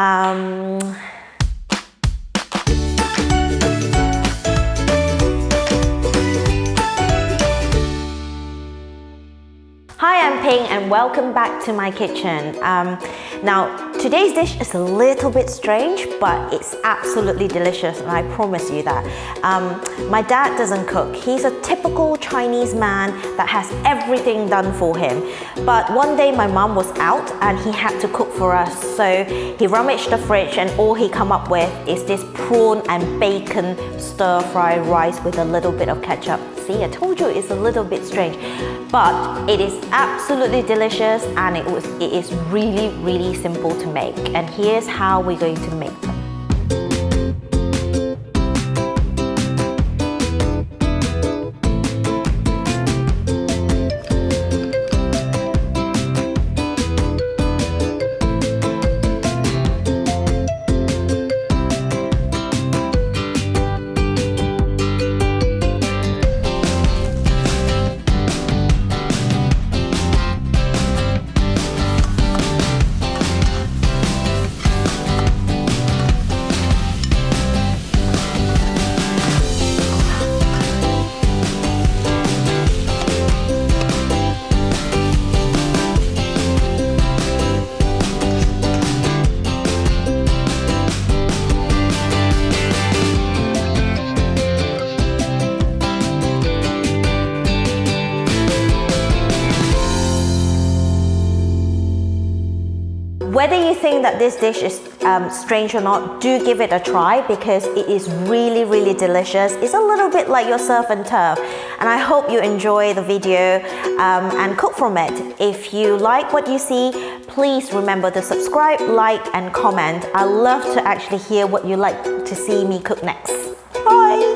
Hi, I'm Ping and welcome back to my kitchen. Now, today's dish is a little bit strange, but it's absolutely delicious and I promise you that. My dad doesn't cook. He's a typical Chinese man that has everything done for him. But one day my mum was out and he had to cook for us. So he rummaged the fridge and all he come up with is this prawn and bacon stir-fry rice with a little bit of ketchup. See, I told you it's a little bit strange, but it is absolutely delicious and it is really, really simple to make. And here's how we're going to make them. Whether you think that this dish is strange or not, do give it a try because it is really, really delicious. It's a little bit like your surf and turf. And I hope you enjoy the video and cook from it. If you like what you see, please remember to subscribe, like and comment. I love to actually hear what you like to see me cook next. Bye!